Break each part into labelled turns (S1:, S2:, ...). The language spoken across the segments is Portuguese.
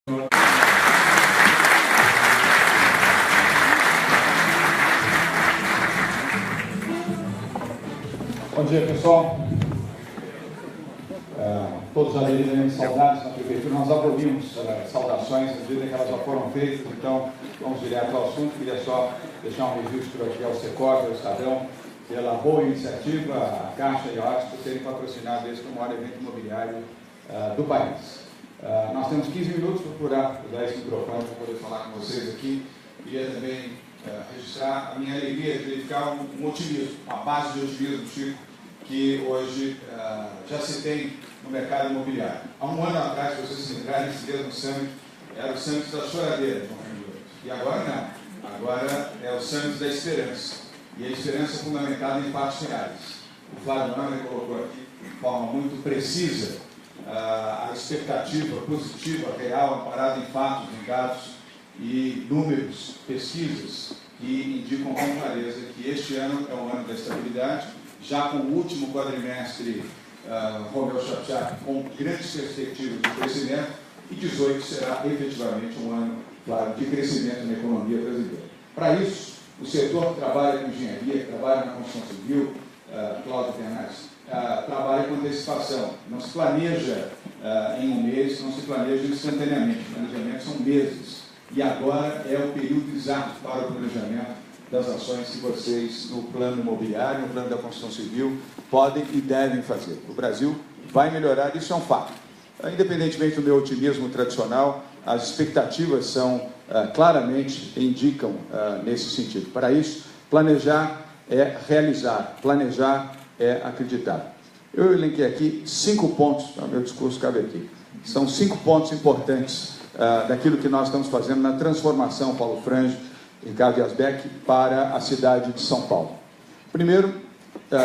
S1: Bom dia, pessoal. Todos já devidamente saudados na prefeitura. Nós ouvimos saudações, à medida que elas já foram feitas, então vamos direto ao assunto. Queria só deixar um registro aqui ao Secov, ao Estadão, pela boa iniciativa, a Caixa e a OAS, por terem patrocinado este maior evento imobiliário do país. Nós temos 15 minutos para usar esse microfone para poder falar com vocês aqui. Queria também registrar a minha alegria de verificar um otimismo, uma base de otimismo, Chico, que hoje já se tem no mercado imobiliário. Há um ano atrás, se vocês se lembrarem, esse mesmo summit era o summit da choradeira, e agora não. Agora é o summit da esperança. E a esperança é fundamentada em fatos reais. O Flávio Manner colocou aqui de forma muito precisa a expectativa positiva, real, amparada em fatos, em dados e números, pesquisas, que indicam com clareza que este ano é o ano da estabilidade, já com o último quadrimestre Romeu Chapchak com grandes perspectivas de crescimento, e 18 será efetivamente um ano, claro, de crescimento na economia brasileira. Para isso, o setor que trabalha com engenharia, que trabalha na construção civil, Cláudio Fernandes, trabalha com antecipação. Não se planeja em um mês, não se planeja instantaneamente. O planejamento são meses. E agora é o período exato para o planejamento das ações que vocês, no plano imobiliário, no plano da construção civil, podem e devem fazer. O Brasil vai melhorar, isso é um fato. Independentemente do meu otimismo tradicional, as expectativas são, claramente, indicam nesse sentido. Para isso, planejar é realizar, planejar é acreditar. Eu elenquei aqui 5 pontos, meu discurso cabe aqui. São 5 pontos importantes daquilo que nós estamos fazendo na transformação, Paulo Frange, Ricardo Yazbek, para a cidade de São Paulo. Primeiro,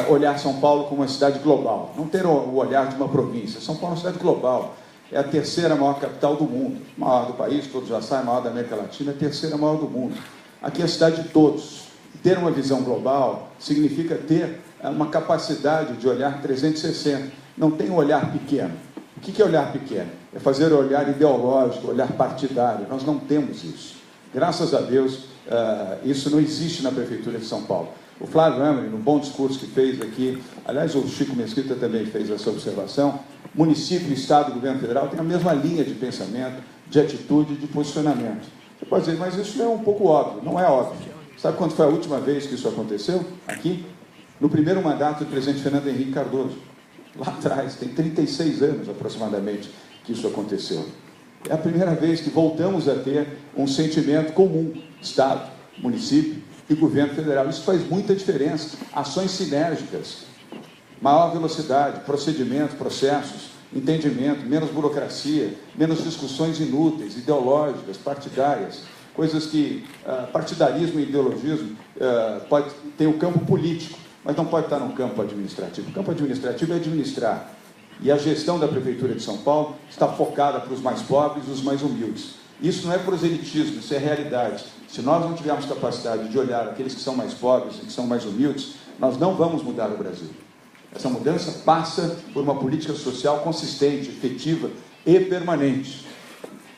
S1: olhar São Paulo como uma cidade global, não ter o olhar de uma província. São Paulo é uma cidade global, é a terceira maior capital do mundo, maior do país, todos já sabem, maior da América Latina, é a terceira maior do mundo. Aqui é a cidade de todos. Ter uma visão global significa ter uma capacidade de olhar 360, não tem um olhar pequeno. O que é olhar pequeno? É fazer o olhar ideológico, olhar partidário. Nós não temos isso. Graças a Deus, isso não existe na Prefeitura de São Paulo. O Flávio Manner, no bom discurso que fez aqui, aliás, o Chico Mesquita também fez essa observação, município, Estado e Governo Federal têm a mesma linha de pensamento, de atitude e de posicionamento. Você pode dizer, mas isso é um pouco óbvio. Não é óbvio. Sabe quando foi a última vez que isso aconteceu? Aqui? No primeiro mandato do presidente Fernando Henrique Cardoso. Lá atrás, tem 36 anos aproximadamente que isso aconteceu. É a primeira vez que voltamos a ter um sentimento comum, Estado, município e governo federal. Isso faz muita diferença. Ações sinérgicas, maior velocidade, procedimentos, processos, entendimento, menos burocracia, menos discussões inúteis, ideológicas, partidárias, coisas que partidarismo e ideologismo pode ter um campo político, mas não pode estar no campo administrativo. O campo administrativo é administrar. E a gestão da Prefeitura de São Paulo está focada para os mais pobres e os mais humildes. Isso não é proselitismo, isso é realidade. Se nós não tivermos capacidade de olhar aqueles que são mais pobres e que são mais humildes, nós não vamos mudar o Brasil. Essa mudança passa por uma política social consistente, efetiva e permanente.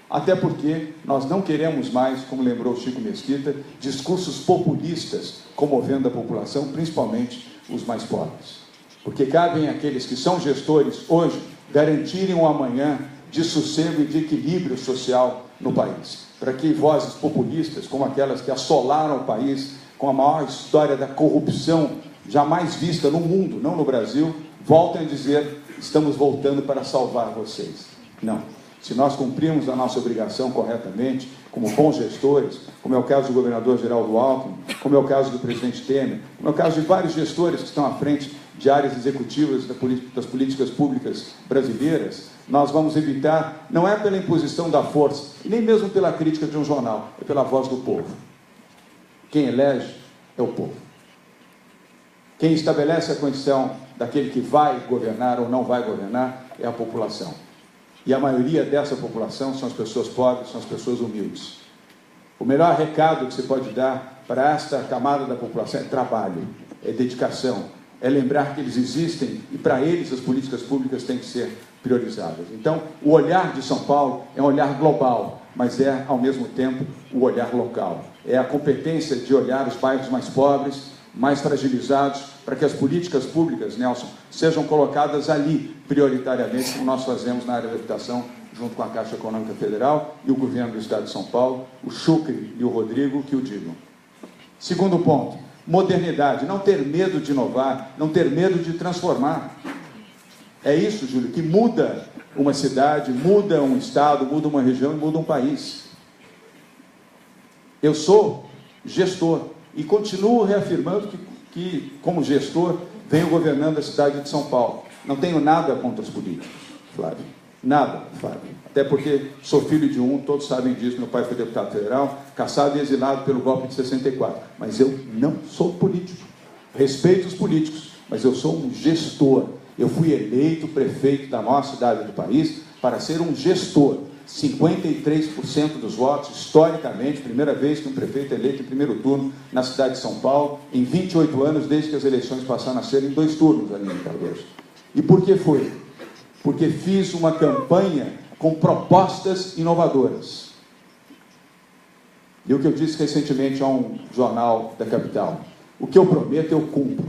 S1: Até porque nós não queremos mais, como lembrou o Chico Mesquita, discursos populistas comovendo a população, principalmente os mais pobres. Porque cabem àqueles que são gestores hoje garantirem um amanhã de sossego e de equilíbrio social no país. Para que vozes populistas, como aquelas que assolaram o país com a maior história da corrupção jamais vista no mundo, não no Brasil, voltem a dizer, estamos voltando para salvar vocês. Não. Se nós cumprirmos a nossa obrigação corretamente, como bons gestores, como é o caso do governador Geraldo Alckmin, como é o caso do presidente Temer, como é o caso de vários gestores que estão à frente de áreas executivas das políticas públicas brasileiras, nós vamos evitar, não é pela imposição da força, e nem mesmo pela crítica de um jornal, é pela voz do povo. Quem elege é o povo. Quem estabelece a condição daquele que vai governar ou não vai governar é a população. E a maioria dessa população são as pessoas pobres, são as pessoas humildes. O melhor recado que você pode dar para esta camada da população é trabalho, é dedicação, é lembrar que eles existem e, para eles, as políticas públicas têm que ser priorizadas. Então, o olhar de São Paulo é um olhar global, mas é, ao mesmo tempo, o olhar local. É a competência de olhar os bairros mais pobres, mais fragilizados, para que as políticas públicas, Nelson, sejam colocadas ali, prioritariamente, como nós fazemos na área da habitação, junto com a Caixa Econômica Federal e o governo do Estado de São Paulo, o Chucre e o Rodrigo, que o digam. Segundo ponto, modernidade, não ter medo de inovar, não ter medo de transformar. É isso, Júlio, que muda uma cidade, muda um estado, muda uma região e muda um país. Eu sou gestor e continuo reafirmando que como gestor, venho governando a cidade de São Paulo. Não tenho nada contra os políticos, Flávio. Nada, Flávio. Até porque sou filho de um, todos sabem disso, meu pai foi deputado federal, caçado e exilado pelo golpe de 64. Mas eu não sou político. Respeito os políticos, mas eu sou um gestor. Eu fui eleito prefeito da maior cidade do país para ser um gestor. 53% dos votos, historicamente, primeira vez que um prefeito é eleito em primeiro turno na cidade de São Paulo, em 28 anos, desde que as eleições passaram a ser em 2 turnos, Aline Cardoso. E por que foi? Porque fiz uma campanha com propostas inovadoras. E o que eu disse recentemente a um jornal da capital, o que eu prometo eu cumpro.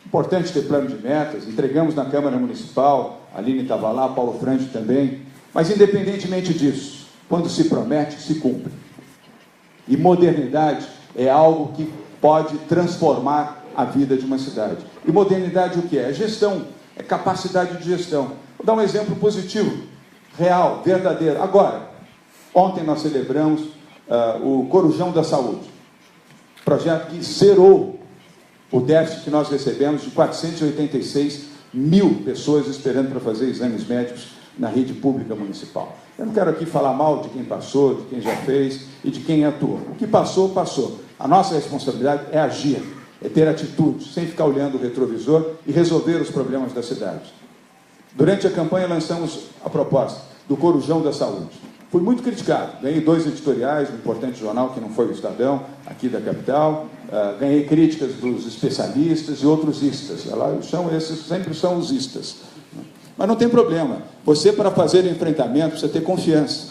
S1: Importante ter plano de metas, entregamos na Câmara Municipal, a Aline estava lá, Paulo Franchi também, mas independentemente disso, quando se promete, se cumpre. E modernidade é algo que pode transformar a vida de uma cidade. E modernidade o que é? É gestão, é capacidade de gestão. Vou dar um exemplo positivo, real, verdadeiro. Agora, ontem nós celebramos o Corujão da Saúde, projeto que zerou o déficit que nós recebemos de 486 mil pessoas esperando para fazer exames médicos na rede pública municipal. Eu não quero aqui falar mal de quem passou, de quem já fez e de quem atuou. O que passou, passou. A nossa responsabilidade é agir, é ter atitude, sem ficar olhando o retrovisor e resolver os problemas da cidade. Durante a campanha lançamos a proposta do Corujão da Saúde. Fui muito criticado, ganhei 2 editoriais no importante jornal que não foi o Estadão, aqui da capital, ganhei críticas dos especialistas e outros istas. Esses sempre são os istas. Mas não tem problema. Você, para fazer enfrentamento, precisa ter confiança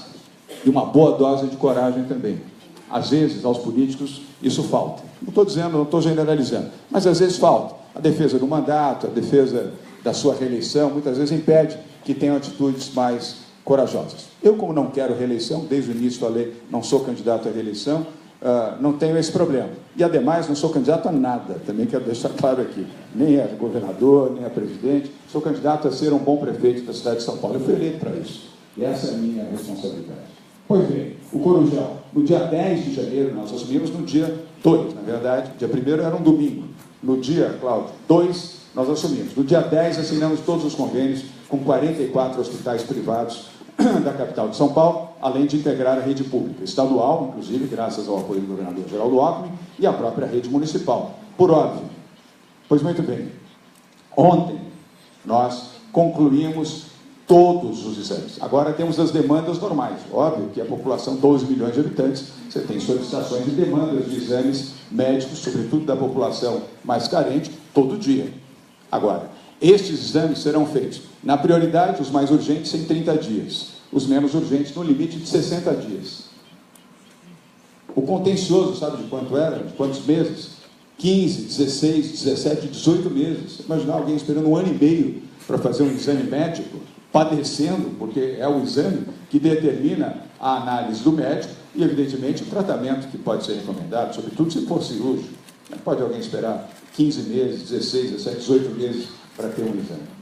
S1: e uma boa dose de coragem também. Às vezes, aos políticos, isso falta. Não estou dizendo, não estou generalizando, mas às vezes falta. A defesa do mandato, a defesa da sua reeleição, muitas vezes impede que tenham atitudes mais corajosas. Eu, como não quero reeleição, desde o início falei, não sou candidato à reeleição, não tenho esse problema. E, ademais, não sou candidato a nada, também quero deixar claro aqui. Nem a governador, nem a presidente. Sou candidato a ser um bom prefeito da cidade de São Paulo. Eu fui eleito para isso. E essa é a minha responsabilidade. Pois bem, o Corujão, no dia 10 de janeiro, nós assumimos no dia 2, na verdade, dia 1º era um domingo. No dia, Cláudio, 2, nós assumimos. No dia 10, assinamos todos os convênios com 44 hospitais privados da capital de São Paulo, além de integrar a rede pública estadual, inclusive, graças ao apoio do governador Geraldo Alckmin, e a própria rede municipal, por óbvio. Pois muito bem, ontem nós concluímos todos os exames. Agora temos as demandas normais. Óbvio que a população, 12 milhões de habitantes, você tem solicitações e demandas de exames médicos, sobretudo da população mais carente, todo dia. Agora, estes exames serão feitos, na prioridade, os mais urgentes, em 30 dias. Os menos urgentes, no limite de 60 dias. O contencioso, sabe de quanto era? De quantos meses? 15, 16, 17, 18 meses. Imaginar alguém esperando 1 ano e meio para fazer um exame médico, padecendo, porque é o exame que determina a análise do médico e, evidentemente, o tratamento que pode ser recomendado, sobretudo se for cirúrgico. Não pode alguém esperar 15 meses, 16, 17, 18 meses para ter um exame.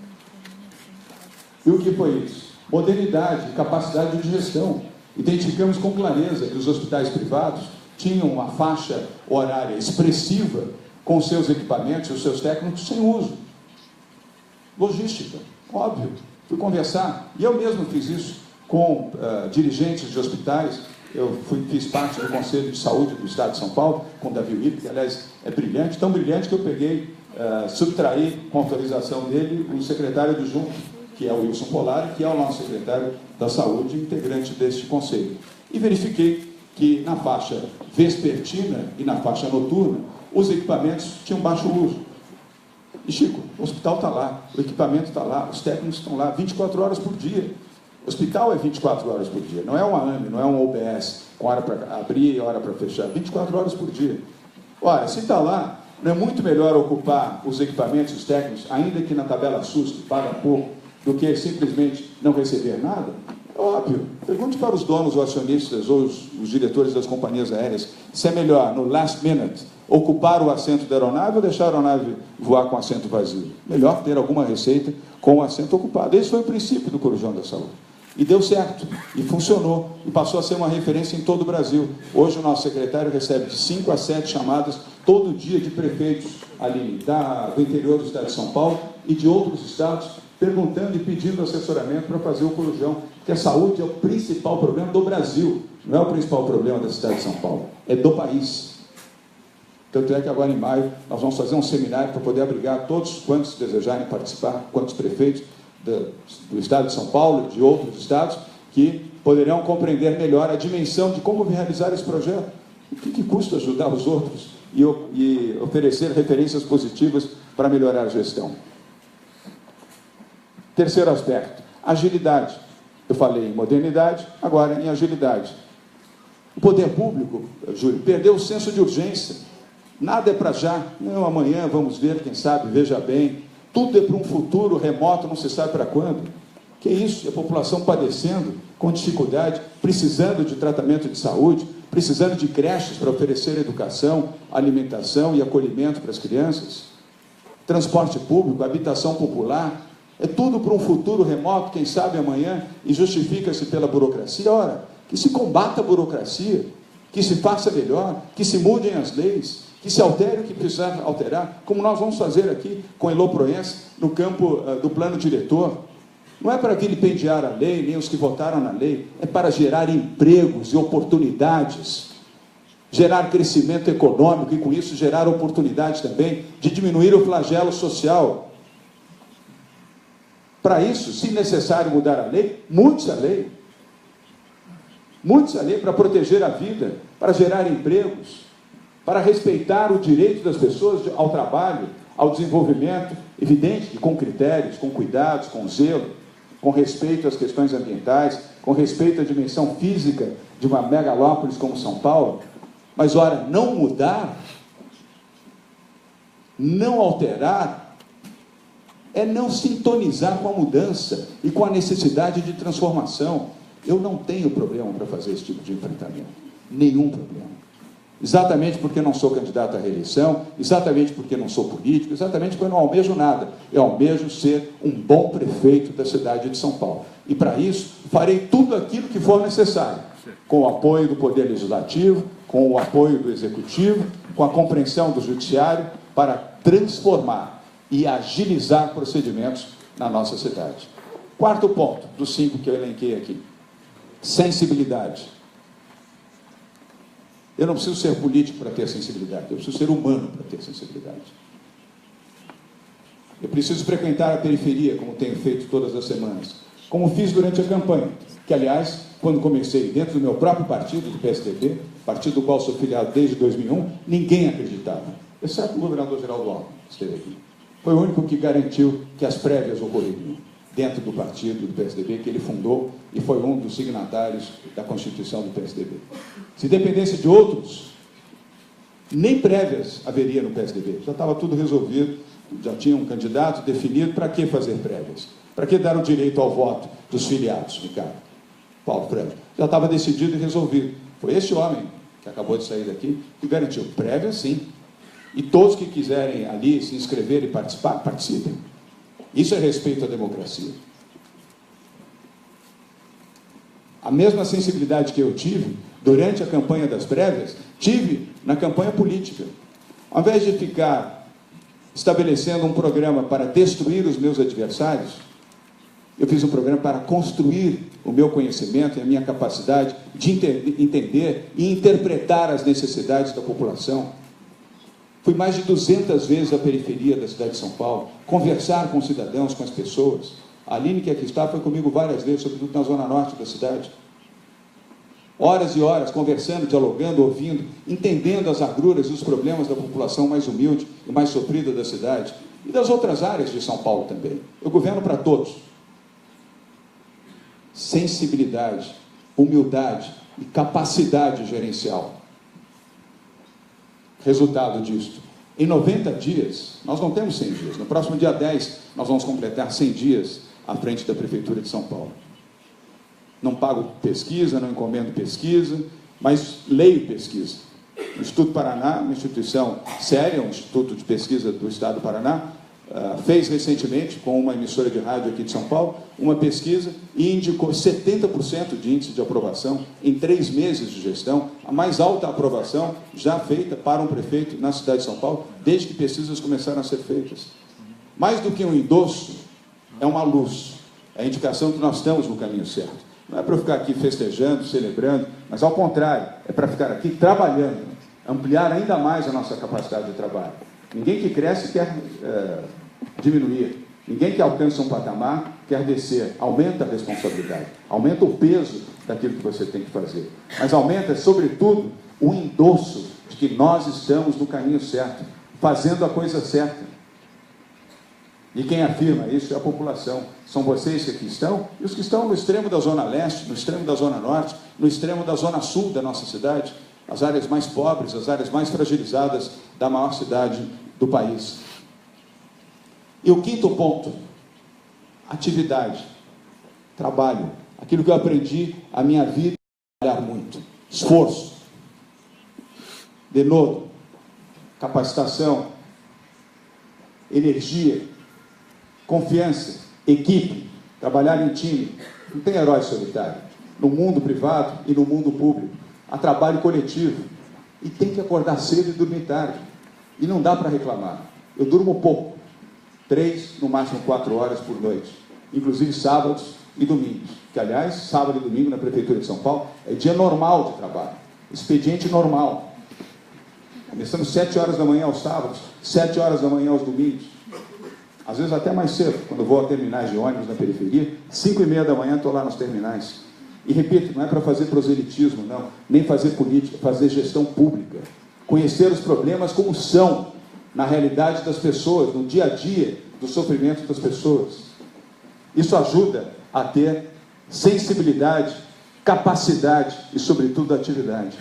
S1: E o que foi isso? Modernidade, capacidade de gestão. Identificamos com clareza que os hospitais privados tinham uma faixa horária expressiva com seus equipamentos e os seus técnicos sem uso. Logística, óbvio. Fui conversar, e eu mesmo fiz isso com dirigentes de hospitais. Eu fiz parte do Conselho de Saúde do Estado de São Paulo, com Davi Wipp, que, aliás, é brilhante, tão brilhante que eu peguei, subtraí, com autorização dele, o secretário do Junto, que é o Wilson Polari, que é o nosso secretário da Saúde, integrante deste conselho. E verifiquei que na faixa vespertina e na faixa noturna, os equipamentos tinham baixo uso. E, Chico, o hospital está lá, o equipamento está lá, os técnicos estão lá 24 horas por dia. O hospital é 24 horas por dia, não é uma AME, não é um OBS, com hora para abrir e hora para fechar, 24 horas por dia. Olha, se está lá, não é muito melhor ocupar os equipamentos, os técnicos, ainda que na tabela SUS, que paga pouco, do que simplesmente não receber nada? É óbvio. Pergunte para os donos ou acionistas ou os diretores das companhias aéreas se é melhor, no last minute, ocupar o assento da aeronave ou deixar a aeronave voar com o assento vazio. Melhor ter alguma receita com o assento ocupado. Esse foi o princípio do Corujão da Saúde. E deu certo, e funcionou, e passou a ser uma referência em todo o Brasil. Hoje o nosso secretário recebe de 5 a 7 chamadas todo dia de prefeitos ali do interior do estado de São Paulo e de outros estados, perguntando e pedindo assessoramento para fazer o Corujão, porque a saúde é o principal problema do Brasil, não é o principal problema da cidade de São Paulo, é do país. Tanto é que agora em maio nós vamos fazer um seminário para poder abrigar todos quantos desejarem participar, quantos prefeitos do estado de São Paulo e de outros estados, que poderão compreender melhor a dimensão de como realizar esse projeto. O que custa ajudar os outros e oferecer referências positivas para melhorar a gestão. Terceiro aspecto, agilidade. Eu falei em modernidade, agora em agilidade. O poder público, Júlio, perdeu o senso de urgência. Nada é para já. Não, amanhã vamos ver, quem sabe, veja bem. Tudo é para um futuro remoto, não se sabe para quando. Que isso? A população padecendo, com dificuldade, precisando de tratamento de saúde, precisando de creches para oferecer educação, alimentação e acolhimento para as crianças. Transporte público, habitação popular. É tudo para um futuro remoto, quem sabe amanhã, e justifica-se pela burocracia. Ora, que se combata a burocracia, que se faça melhor, que se mudem as leis, que se altere o que precisar alterar, como nós vamos fazer aqui com Elô Proença, no campo do plano diretor. Não é para vilipendiar a lei, nem os que votaram na lei, é para gerar empregos e oportunidades, gerar crescimento econômico e, com isso, gerar oportunidade também de diminuir o flagelo social. Para isso, se necessário mudar a lei, mude-se a lei. Mude-se a lei para proteger a vida, para gerar empregos, para respeitar o direito das pessoas ao trabalho, ao desenvolvimento, evidente que com critérios, com cuidados, com zelo, com respeito às questões ambientais, com respeito à dimensão física de uma megalópolis como São Paulo. Mas, ora, não mudar, não alterar, é não sintonizar com a mudança e com a necessidade de transformação. Eu não tenho problema para fazer esse tipo de enfrentamento. Nenhum problema. Exatamente porque não sou candidato à reeleição, exatamente porque não sou político, exatamente porque eu não almejo nada. Eu almejo ser um bom prefeito da cidade de São Paulo. E, para isso, farei tudo aquilo que for necessário, com o apoio do Poder Legislativo, com o apoio do Executivo, com a compreensão do Judiciário, para transformar e agilizar procedimentos na nossa cidade. Quarto ponto, dos 5 que eu elenquei aqui. Sensibilidade. Eu não preciso ser político para ter sensibilidade, eu preciso ser humano para ter sensibilidade. Eu preciso frequentar a periferia, como tenho feito todas as semanas, como fiz durante a campanha, que, aliás, quando comecei dentro do meu próprio partido, do PSDB, partido do qual sou filiado desde 2001, ninguém acreditava, exceto o governador Geraldo Alckmin, que esteve aqui. Foi o único que garantiu que as prévias ocorreriam dentro do partido do PSDB, que ele fundou e foi um dos signatários da Constituição do PSDB. Se dependesse de outros, nem prévias haveria no PSDB. Já estava tudo resolvido, já tinha um candidato definido. Para que fazer prévias? Para que dar o direito ao voto dos filiados, Ricardo? Paulo Freire. Já estava decidido e resolvido. Foi esse homem que acabou de sair daqui que garantiu prévias, sim. E todos que quiserem ali se inscrever e participar, participem. Isso é respeito à democracia. A mesma sensibilidade que eu tive durante a campanha das prévias, tive na campanha política. Ao invés de ficar estabelecendo um programa para destruir os meus adversários, eu fiz um programa para construir o meu conhecimento e a minha capacidade de entender e interpretar as necessidades da população. Fui mais de 200 vezes à periferia da cidade de São Paulo, conversar com os cidadãos, com as pessoas. A Aline, que aqui está, foi comigo várias vezes, sobretudo na zona norte da cidade. Horas e horas, conversando, dialogando, ouvindo, entendendo as agruras e os problemas da população mais humilde e mais sofrida da cidade. e das outras áreas de São Paulo também. Eu governo para todos. Sensibilidade, humildade e capacidade gerencial. Resultado disto: em 90 dias, nós não temos 100 dias, no próximo dia 10 nós vamos completar 100 dias à frente da Prefeitura de São Paulo. Não pago pesquisa, não encomendo pesquisa, mas leio pesquisa. O Instituto Paraná, uma instituição séria, um instituto de pesquisa do Estado do Paraná, fez recentemente, com uma emissora de rádio aqui de São Paulo, uma pesquisa e indicou 70% de índice de aprovação em 3 meses de gestão, a mais alta aprovação já feita para um prefeito na cidade de São Paulo, desde que pesquisas começaram a ser feitas. Mais do que um endosso, é uma luz, é a indicação que nós estamos no caminho certo. Não é para ficar aqui festejando, celebrando, mas ao contrário, é para ficar aqui trabalhando, ampliar ainda mais a nossa capacidade de trabalho. Ninguém que cresce quer diminuir. Ninguém que alcança um patamar quer descer. Aumenta a responsabilidade, aumenta o peso daquilo que você tem que fazer. Mas aumenta, sobretudo, o endosso de que nós estamos no caminho certo, fazendo a coisa certa. E quem afirma isso é a população. São vocês que aqui estão e os que estão no extremo da Zona Leste, no extremo da Zona Norte, no extremo da Zona Sul da nossa cidade, as áreas mais pobres, as áreas mais fragilizadas da maior cidade do país. E o quinto ponto: atividade, trabalho. Aquilo que eu aprendi a minha vida, trabalhar muito. Esforço, denodo, capacitação, energia, confiança, equipe, trabalhar em time. Não tem herói solitário. No mundo privado e no mundo público. Há trabalho coletivo. E tem que acordar cedo e dormir tarde. E não dá para reclamar. Eu durmo pouco. 3, no máximo 4 horas por noite. Inclusive sábados e domingos. Que, aliás, sábado e domingo na Prefeitura de São Paulo é dia normal de trabalho. Expediente normal. Começamos 7 horas da manhã aos sábados, 7 horas da manhã aos domingos. Às vezes até mais cedo, quando eu vou a terminais de ônibus na periferia, 5h30 da manhã estou lá nos terminais. E repito, não é para fazer proselitismo, não, nem fazer política, fazer gestão pública. Conhecer os problemas como são, na realidade das pessoas, no dia a dia do sofrimento das pessoas. Isso ajuda a ter sensibilidade, capacidade e, sobretudo, atividade.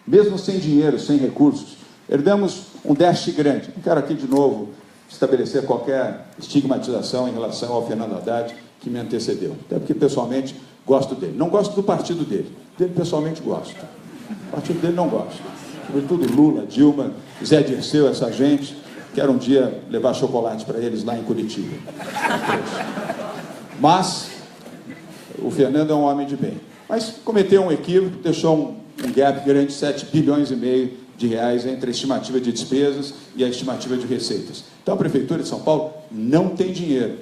S1: Mesmo sem dinheiro, sem recursos, herdamos um déficit grande. Não quero aqui, de novo, estabelecer qualquer estigmatização em relação ao Fernando Haddad, que me antecedeu. Até porque, pessoalmente, gosto dele. Não gosto do partido dele. Dele, pessoalmente, gosto. O partido dele não gosto. Sobretudo Lula, Dilma, Zé Dirceu, essa gente. Quero um dia levar chocolate para eles lá em Curitiba. Mas o Fernando é um homem de bem. Mas cometeu um equívoco, deixou um gap grande de 7,5 bilhões de reais entre a estimativa de despesas e a estimativa de receitas. Então a Prefeitura de São Paulo não tem dinheiro.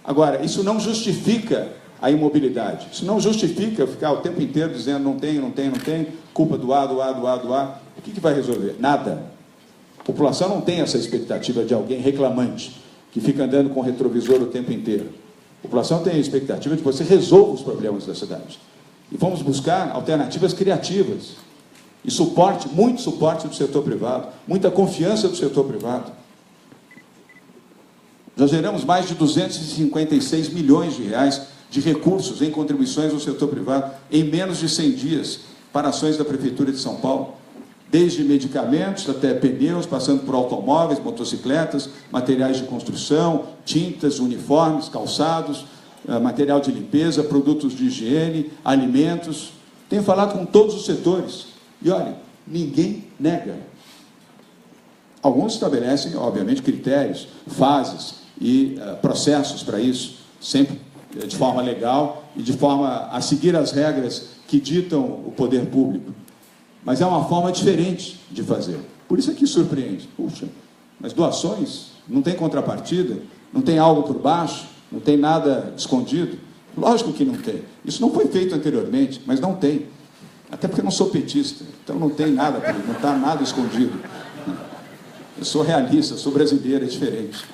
S1: Agora, isso não justifica a imobilidade. Isso não justifica ficar o tempo inteiro dizendo não tem, culpa do A. O que vai resolver? Nada. A população não tem essa expectativa de alguém reclamante, que fica andando com o retrovisor o tempo inteiro. A população tem a expectativa de que você resolva os problemas da cidade. E vamos buscar alternativas criativas. E suporte, muito suporte do setor privado, muita confiança do setor privado. Já geramos mais de 256 milhões de reais de recursos em contribuições do setor privado em menos de 100 dias para ações da Prefeitura de São Paulo. Desde medicamentos até pneus, passando por automóveis, motocicletas, materiais de construção, tintas, uniformes, calçados, material de limpeza, produtos de higiene, alimentos. Tenho falado com todos os setores. E olha, ninguém nega. Alguns estabelecem, obviamente, critérios, fases e processos para isso, sempre de forma legal e de forma a seguir as regras que ditam o poder público. Mas é uma forma diferente de fazer. Por isso é que surpreende. Puxa, mas doações não tem contrapartida, não tem algo por baixo, não tem nada escondido? Lógico que não tem. Isso não foi feito anteriormente, mas não tem. Até porque eu não sou petista, então não tem nada, não está nada escondido. Eu sou realista, sou brasileiro, é diferente.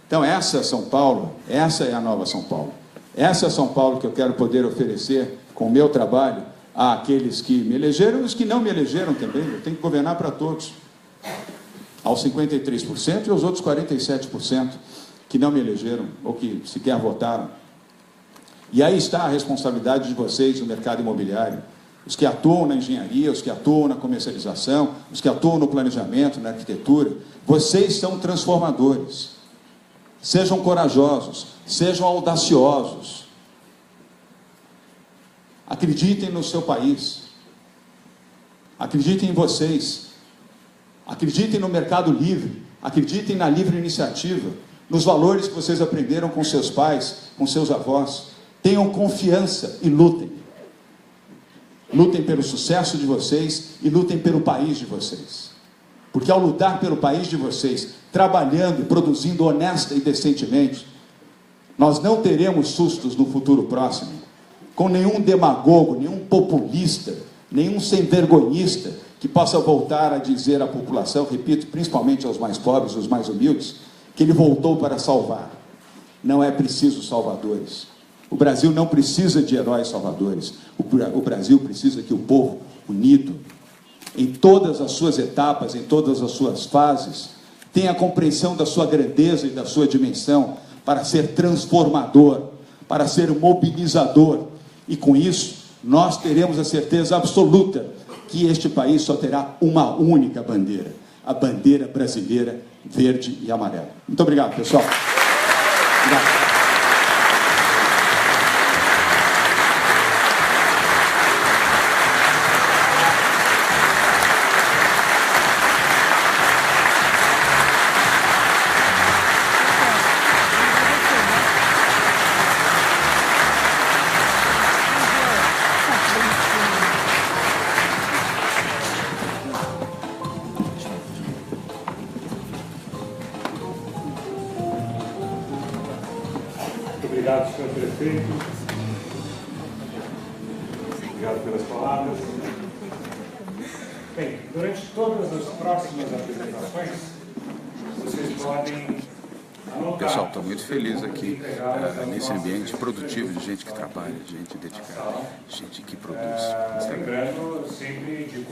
S1: Então essa é São Paulo, essa é a nova São Paulo. Essa é a São Paulo que eu quero poder oferecer com o meu trabalho àqueles que me elegeram e os que não me elegeram também. Eu tenho que governar para todos. aos 53% e aos outros 47% que não me elegeram ou que sequer votaram. E aí está a responsabilidade de vocês no mercado imobiliário, os que atuam na engenharia, os que atuam na comercialização, os que atuam no planejamento, na arquitetura. Vocês são transformadores. Sejam corajosos, sejam audaciosos. Acreditem no seu país. Acreditem em vocês. Acreditem no mercado livre. Acreditem na livre iniciativa, nos valores que vocês aprenderam com seus pais, com seus avós. Tenham confiança e lutem. Lutem pelo sucesso de vocês e lutem pelo país de vocês. Porque ao lutar pelo país de vocês, trabalhando e produzindo honesta e decentemente, nós não teremos sustos no futuro próximo, com nenhum demagogo, nenhum populista, nenhum sem-vergonhista que possa voltar a dizer à população, repito, principalmente aos mais pobres, os mais humildes, que ele voltou para salvar. Não é preciso salvadores. O Brasil não precisa de heróis salvadores. O Brasil precisa que o povo unido, em todas as suas etapas, em todas as suas fases, tenha a compreensão da sua grandeza e da sua dimensão para ser transformador, para ser mobilizador. E com isso, nós teremos a certeza absoluta que este país só terá uma única bandeira, a bandeira brasileira verde e amarela. Muito obrigado, pessoal. Obrigado.
S2: Obrigado, senhor prefeito. Obrigado pelas palavras. Bem, durante todas as próximas apresentações, vocês podem anotar.
S3: Pessoal, estou muito feliz aqui nesse ambiente produtivo de gente que trabalha, gente dedicada, gente que produz.
S2: Lembrando sempre de